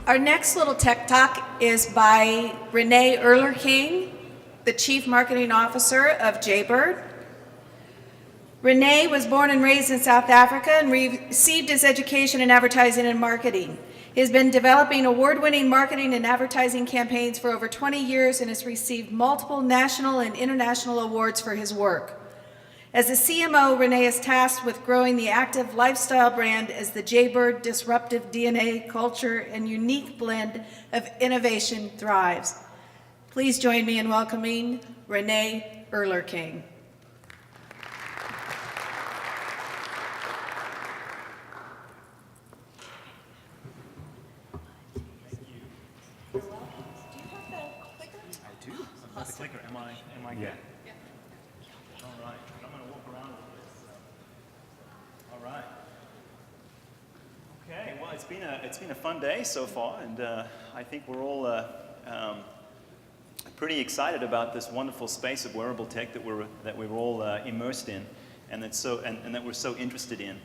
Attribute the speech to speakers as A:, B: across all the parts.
A: Our next little tech talk is by Rene Oehlerking, the Chief Marketing Officer of Jaybird. Rene was born and raised in South Africa and received his education in advertising and marketing. He has been developing award-winning marketing and advertising campaigns for over 20 years and has received multiple national and international awards for his work. As a CMO, Rene is tasked with growing the active lifestyle brand as the Jaybird disruptive DNA, culture, and unique blend of innovation thrives. Please join me in welcoming Rene Oehlerking.
B: The clicker. Am I good?
C: Yeah.
B: All right. I'm going to walk around with this. All right. Okay. Well, it's been a fun day so far, and I think we're all pretty excited about this wonderful space of wearable tech that we're all immersed in, and that we're so interested in.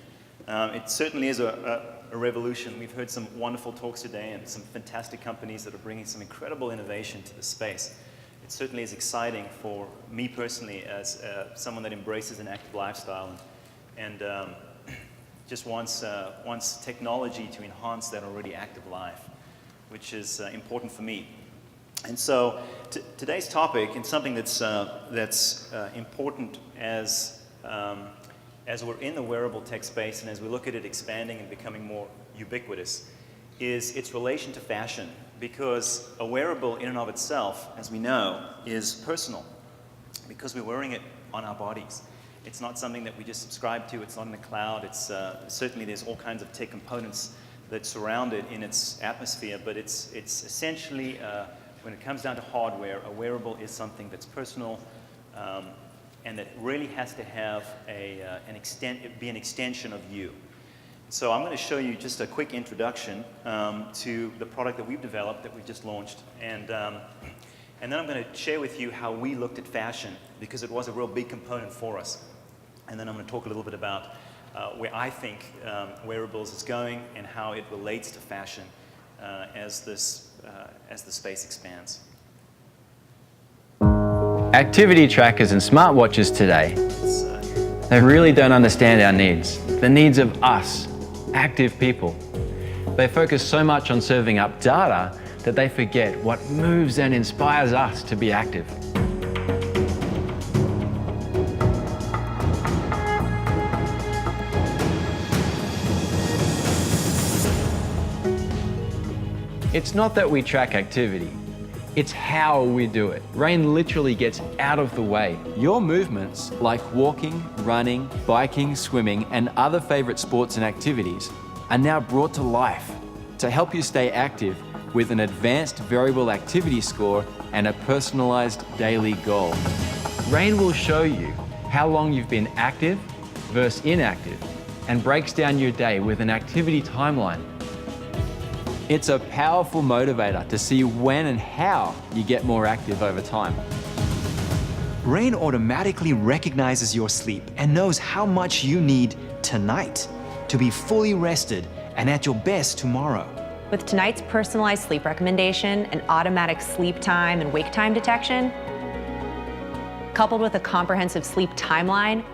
B: It certainly is a revolution. We've heard some wonderful talks today, and some fantastic companies that are bringing some incredible innovation to the space. It certainly is exciting for me personally as someone that embraces an active lifestyle and just wants technology to enhance that already active life, which is important for me. And so today's topic, and something that's important as we're in the wearable tech space and as we look at it expanding and becoming more ubiquitous, is its relation to fashion. Because a wearable in and of itself, as we know, is personal because we're wearing it on our bodies. It's not something that we just subscribe to. It's not in the cloud. It's certainly there's all kinds of tech components that surround it in its atmosphere, but it's essentially, when it comes down to hardware, a wearable is something that's personal and that really has to have be an extension of you. So I'm going to show you just a quick introduction to the product that we've developed, that we've just launched, and then I'm going to share with you how we looked at fashion, because it was a real big component for us. And then I'm going to talk a little bit about where I think wearables is going and how it relates to fashion as the space expands.
C: Activity trackers and smartwatches today, they really don't understand our needs, the needs of us, active people. They focus so much on serving up data that they forget what moves and inspires us to be active. It's not that we track activity, it's how we do it. Rain literally gets out of the way. Your movements, like walking, running, biking, swimming, and other favorite sports and activities, are now brought to life to help you stay active with an advanced variable activity score and a personalized daily goal. Rain will show you how long you've been active versus inactive and breaks down your day with an activity timeline. It's a powerful motivator to see when and how you get more active over time.
D: Rain automatically recognizes your sleep and knows how much you need tonight to be fully rested and at your best tomorrow.
E: With tonight's personalized sleep recommendation and automatic sleep time and wake time detection, coupled with a comprehensive sleep timeline,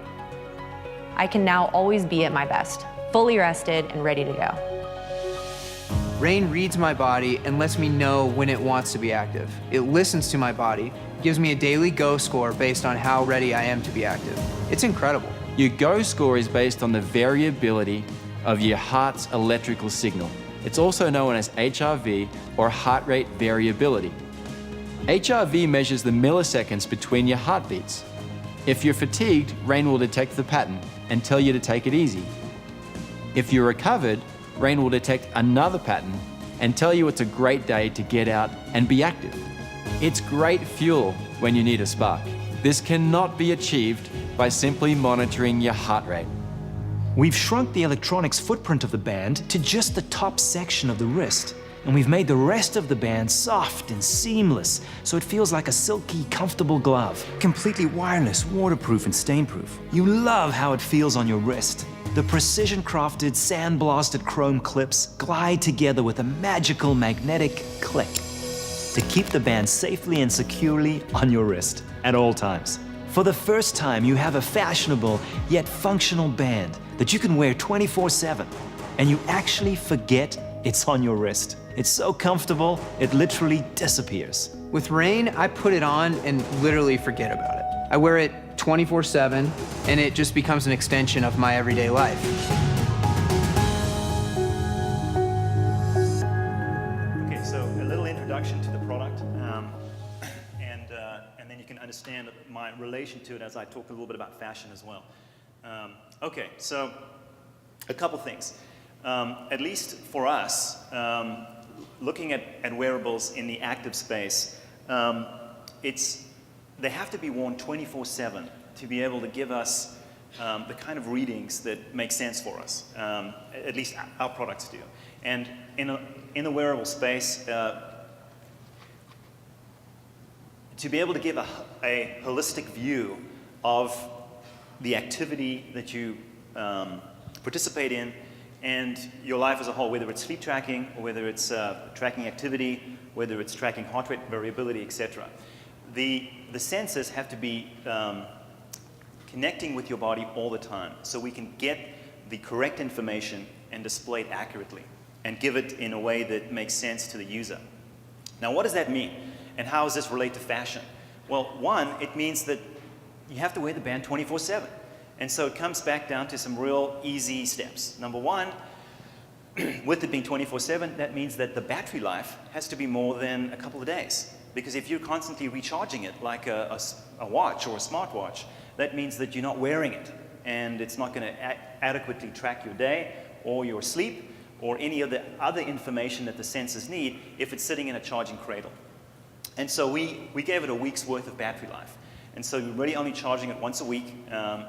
E: I can now always be at my best, fully rested and ready to go.
F: Rain reads my body and lets me know when it wants to be active. It listens to my body, gives me a daily go score based on how ready I am to be active. It's incredible.
C: Your go score is based on the variability of your heart's electrical signal. It's also known as HRV, or heart rate variability. HRV measures the milliseconds between your heartbeats. If you're fatigued, Rain will detect the pattern and tell you to take it easy. If you're recovered, Rain will detect another pattern and tell you it's a great day to get out and be active. It's great fuel when you need a spark. This cannot be achieved by simply monitoring your heart rate.
D: We've shrunk the electronics footprint of the band to just the top section of the wrist, and we've made the rest of the band soft and seamless, so it feels like a silky, comfortable glove. Completely wireless, waterproof, and stain-proof. You love how it feels on your wrist. The precision-crafted, sandblasted chrome clips glide together with a magical magnetic click to keep the band safely and securely on your wrist at all times. For the first time, you have a fashionable yet functional band that you can wear 24/7, and you actually forget it's on your wrist. It's so comfortable, it literally disappears.
F: With Rene, I put it on and literally forget about it. I wear it 24/7, and it just becomes an extension of my everyday life.
B: Okay, so a little introduction to the product, and then you can understand my relation to it as I talk a little bit about fashion as well. Okay, so a couple things. At least for us, looking at wearables in the active space, they have to be worn 24/7 to be able to give us the kind of readings that make sense for us. At least our products do. And in the wearable space, to be able to give a holistic view of the activity that you participate in and your life as a whole, whether it's sleep tracking or whether it's tracking activity, whether it's tracking heart rate variability, etc. The sensors have to be connecting with your body all the time so we can get the correct information and display it accurately and give it in a way that makes sense to the user. Now, what does that mean? And how does this relate to fashion? Well, one, it means that you have to wear the band 24/7. And so it comes back down to some real easy steps. Number one, with it being 24/7, that means that the battery life has to be more than a couple of days. Because if you're constantly recharging it like a watch or a smartwatch, that means that you're not wearing it. And it's not going to adequately track your day or your sleep or any of the other information that the sensors need if it's sitting in a charging cradle. And so we gave it a week's worth of battery life. And so you're really only charging it once a week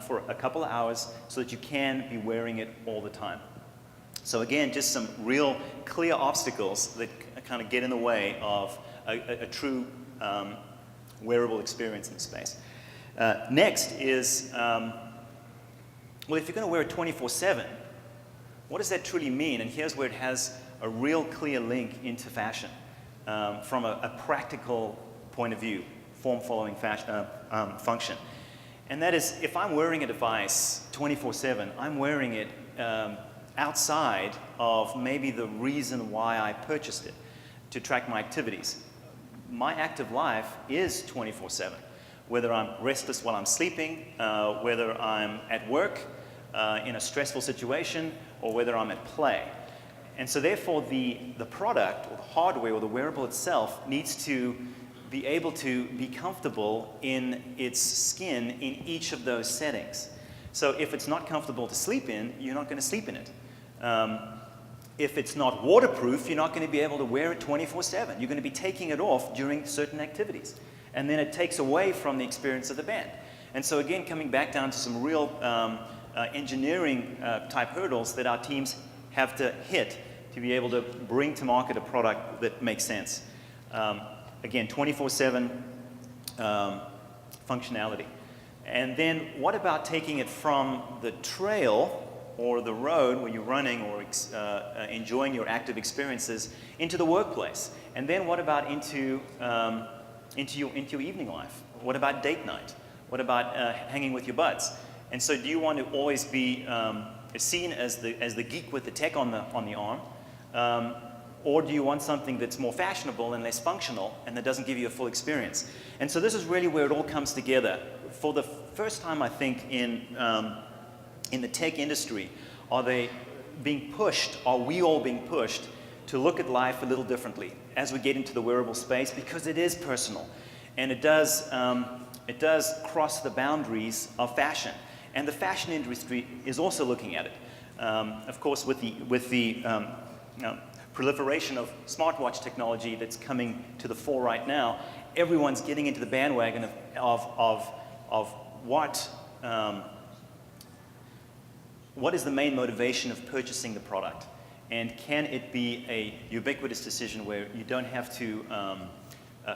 B: for a couple of hours so that you can be wearing it all the time. So again, just some real clear obstacles that kind of get in the way of a true wearable experience in the space. Next is, well, if you're going to wear it 24/7, what does that truly mean? And here's where it has a real clear link into fashion from a practical point of view, form-following function. And that is, if I'm wearing a device 24/7, I'm wearing it outside of maybe the reason why I purchased it, to track my activities. My active life is 24/7. Whether I'm restless while I'm sleeping, whether I'm at work in a stressful situation, or whether I'm at play. And so therefore the product, or the hardware, or the wearable itself needs to be able to be comfortable in its skin in each of those settings. So if it's not comfortable to sleep in, you're not going to sleep in it. If it's not waterproof, you're not going to be able to wear it 24/7. You're going to be taking it off during certain activities. And then it takes away from the experience of the band. And so again, coming back down to some real engineering type hurdles that our teams have to hit to be able to bring to market a product that makes sense. Again, 24/7 functionality. And then what about taking it from the trail or the road where you're running or enjoying your active experiences into the workplace? And then what about into your evening life? What about date night? What about hanging with your buds? And so do you want to always be seen as the geek with the tech on the arm? Or do you want something that's more fashionable and less functional and that doesn't give you a full experience? And so this is really where it all comes together. For the first time, I think, in the tech industry, are we all being pushed to look at life a little differently as we get into the wearable space, because it is personal and it does cross the boundaries of fashion. And the fashion industry is also looking at it. Of course, with the proliferation of smartwatch technology that's coming to the fore right now, everyone's getting into the bandwagon of what is the main motivation of purchasing the product? And can it be a ubiquitous decision where you don't have to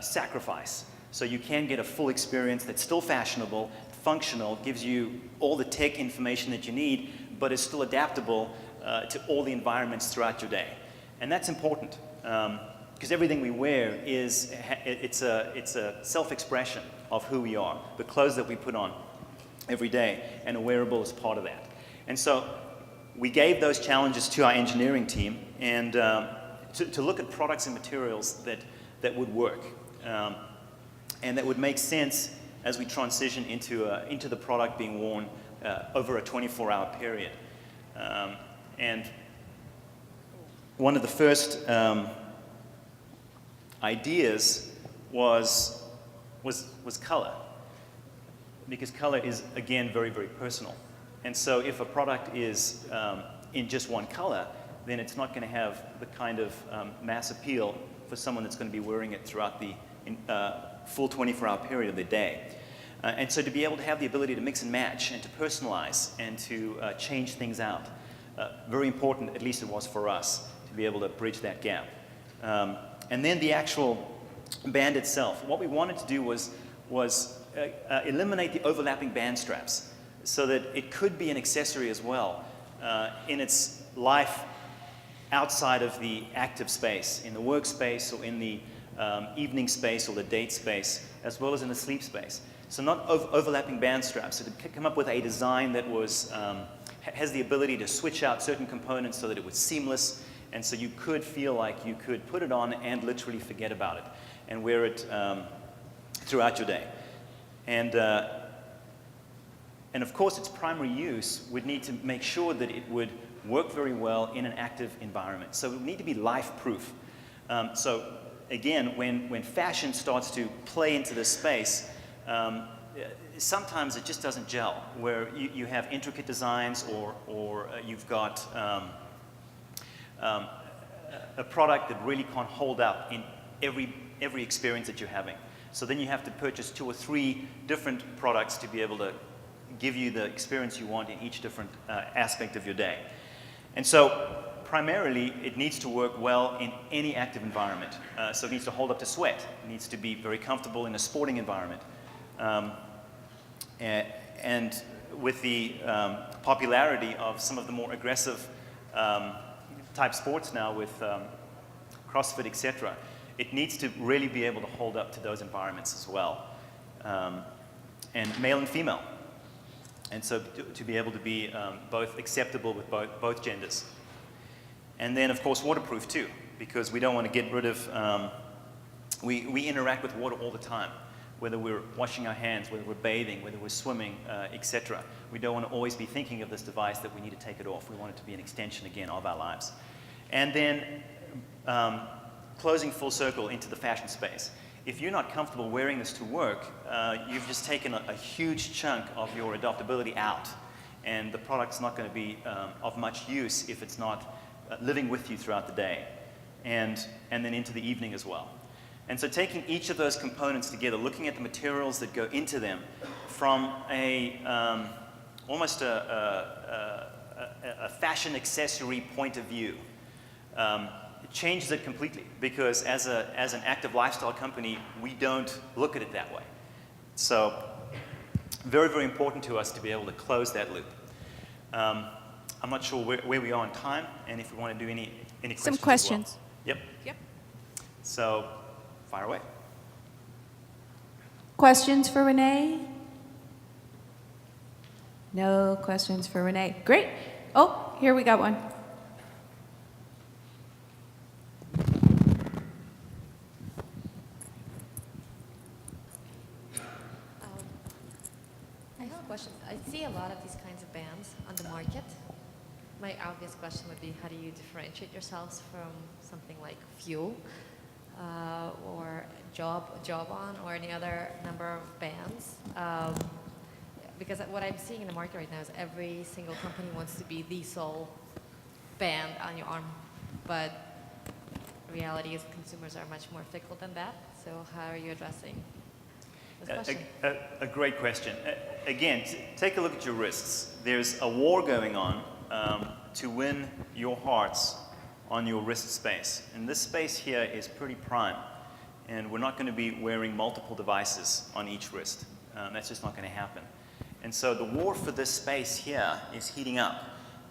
B: sacrifice? So you can get a full experience that's still fashionable, functional, gives you all the tech information that you need, but is still adaptable to all the environments throughout your day. And that's important, because everything we wear it's a self-expression of who we are, the clothes that we put on every day, and a wearable is part of that. And so we gave those challenges to our engineering team, and to look at products and materials that would work, and that would make sense as we transition into the product being worn over a 24-hour period. And one of the first ideas was color, because color is, again, very, very personal. And so if a product is in just one color, then it's not going to have the kind of mass appeal for someone that's going to be wearing it throughout the full 24-hour period of the day. And so to be able to have the ability to mix and match and to personalize and to change things out, very important, at least it was for us, to be able to bridge that gap. And then the actual band itself. What we wanted to do was eliminate the overlapping band straps so that it could be an accessory as well in its life outside of the active space, in the workspace or in the evening space or the date space, as well as in the sleep space. So not overlapping band straps. So to come up with a design that was has the ability to switch out certain components so that it was seamless, and so you could feel like you could put it on and literally forget about it and wear it throughout your day. And of course, its primary use would need to make sure that it would work very well in an active environment. So it would need to be life-proof. So again, when fashion starts to play into this space, sometimes it just doesn't gel, where you have intricate designs or you've got a product that really can't hold up in every experience that you're having. So then you have to purchase 2 or 3 different products to be able to give you the experience you want in each different aspect of your day. And so primarily it needs to work well in any active environment. So it needs to hold up to sweat. It needs to be very comfortable in a sporting environment. And with the popularity of some of the more aggressive type sports now with CrossFit, etc., it needs to really be able to hold up to those environments as well. And male and female. And so to be able to be both acceptable with both genders. And then, of course, waterproof too, because we don't want to get rid of, we interact with water all the time, whether we're washing our hands, whether we're bathing, whether we're swimming, etc. We don't want to always be thinking of this device that we need to take it off. We want it to be an extension, again, of our lives. And then closing full circle into the fashion space. If you're not comfortable wearing this to work, you've just taken a huge chunk of your adaptability out. And the product's not going to be of much use if it's not living with you throughout the day. And then into the evening as well. And so taking each of those components together, looking at the materials that go into them from almost a fashion accessory point of view, it changes it completely, because as an active lifestyle company, we don't look at it that way. So very, very important to us to be able to close that loop. I'm not sure where we are on time, and if we want to do any questions.
A: Some questions.
B: As well. Yep. So fire away.
A: Questions for Rene? No questions for Rene. Great. Oh, here we got one.
G: I have a question. I see a lot of these kinds of bands on the market. My obvious question would be, how do you differentiate yourselves from something like Fuel or Job On or any other number of bands? Because what I'm seeing in the market right now is every single company wants to be the sole band on your arm, but the reality is consumers are much more fickle than that. So how are you addressing this question?
B: A great question. Again, take a look at your wrists. There's a war going on to win your hearts on your wrist space. And this space here is pretty prime. And we're not going to be wearing multiple devices on each wrist. That's just not going to happen. And so the war for this space here is heating up.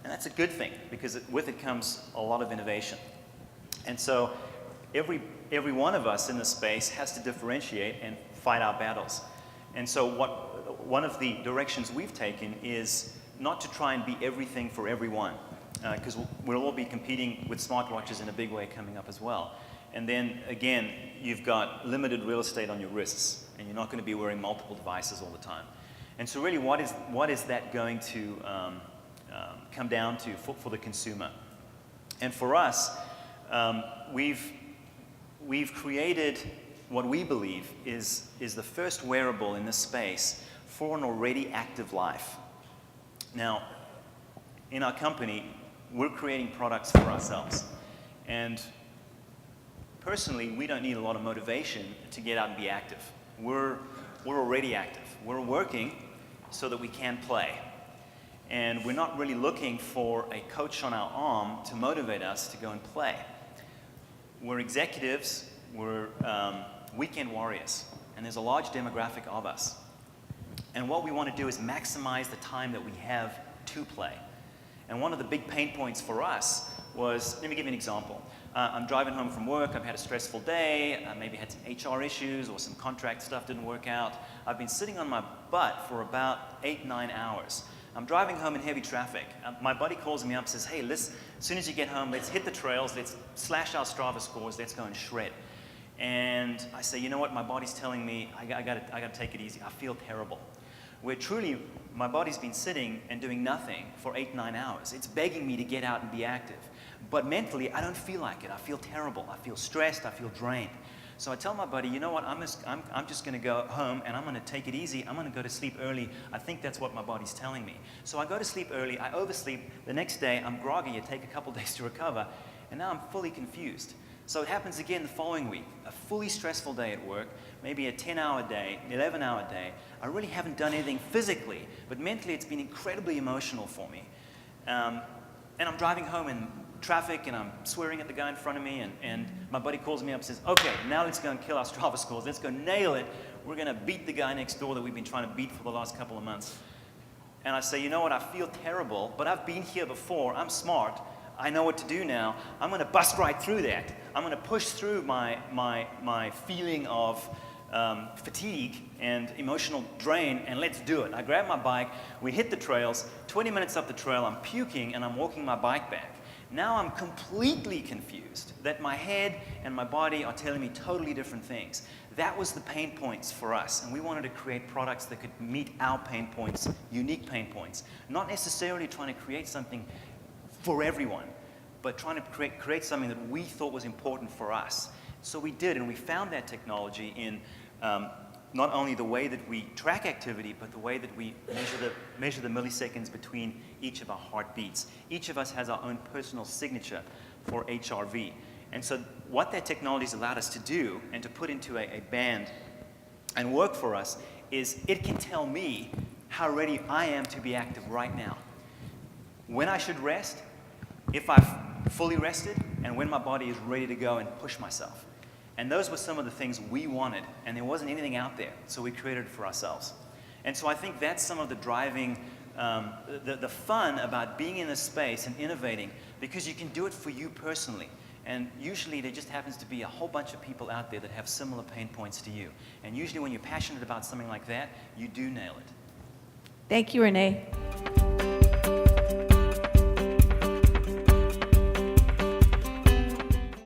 B: And that's a good thing, because with it comes a lot of innovation. And so every one of us in the space has to differentiate and fight our battles. And so one of the directions we've taken is not to try and be everything for everyone, because we'll all be competing with smartwatches in a big way coming up as well. And then again, you've got limited real estate on your wrists, and you're not going to be wearing multiple devices all the time. And so really, what is that going to come down to for the consumer? And for us, we've created what we believe is the first wearable in this space for an already active life. Now, in our company, we're creating products for ourselves. And personally, we don't need a lot of motivation to get out and be active. We're already active. We're working so that we can play. And we're not really looking for a coach on our arm to motivate us to go and play. We're executives, we're weekend warriors, and there's a large demographic of us. And what we want to do is maximize the time that we have to play. And one of the big pain points for us was, let me give you an example. I'm driving home from work, I've had a stressful day, maybe had some HR issues or some contract stuff didn't work out. I've been sitting on my butt for about 8-9 hours. I'm driving home in heavy traffic. My buddy calls me up and says, hey, listen, as soon as you get home, let's hit the trails, let's slash our Strava scores, let's go and shred. And I say, you know what, my body's telling me I gotta take it easy. I feel terrible. Where truly, my body's been sitting and doing nothing for 8-9 hours. It's begging me to get out and be active. But mentally, I don't feel like it. I feel terrible. I feel stressed. I feel drained. So I tell my buddy, you know what, I'm just going to go home and I'm going to take it easy. I'm going to go to sleep early. I think that's what my body's telling me. So I go to sleep early. I oversleep. The next day, I'm groggy. It takes a couple days to recover. And now I'm fully confused. So it happens again the following week. A fully stressful day at work, maybe a 10-hour day, 11-hour day. I really haven't done anything physically, but mentally it's been incredibly emotional for me. And I'm driving home in traffic and I'm swearing at the guy in front of me, and my buddy calls me up and says, okay, now let's go and kill our Strava scores. Let's go nail it. We're going to beat the guy next door that we've been trying to beat for the last couple of months. And I say, you know what, I feel terrible, but I've been here before. I'm smart. I know what to do now. I'm going to bust right through that. I'm going to push through my feeling of fatigue and emotional drain, and let's do it. I grab my bike, we hit the trails, 20 minutes up the trail, I'm puking and I'm walking my bike back. Now I'm completely confused that my head and my body are telling me totally different things. That was the pain points for us, and we wanted to create products that could meet our pain points, unique pain points. Not necessarily trying to create something for everyone, but trying to create something that we thought was important for us. So we did, and we found that technology in not only the way that we track activity, but the way that we measure the milliseconds between each of our heartbeats. Each of us has our own personal signature for HRV. And so what that technology has allowed us to do and to put into a band and work for us is it can tell me how ready I am to be active right now. When I should rest, if I've fully rested, and when my body is ready to go and push myself. And those were some of the things we wanted, and there wasn't anything out there, so we created it for ourselves. And so I think that's some of the driving, the fun about being in this space and innovating, because you can do it for you personally. And usually there just happens to be a whole bunch of people out there that have similar pain points to you. And usually when you're passionate about something like that, you do nail it.
A: Thank you, Rene.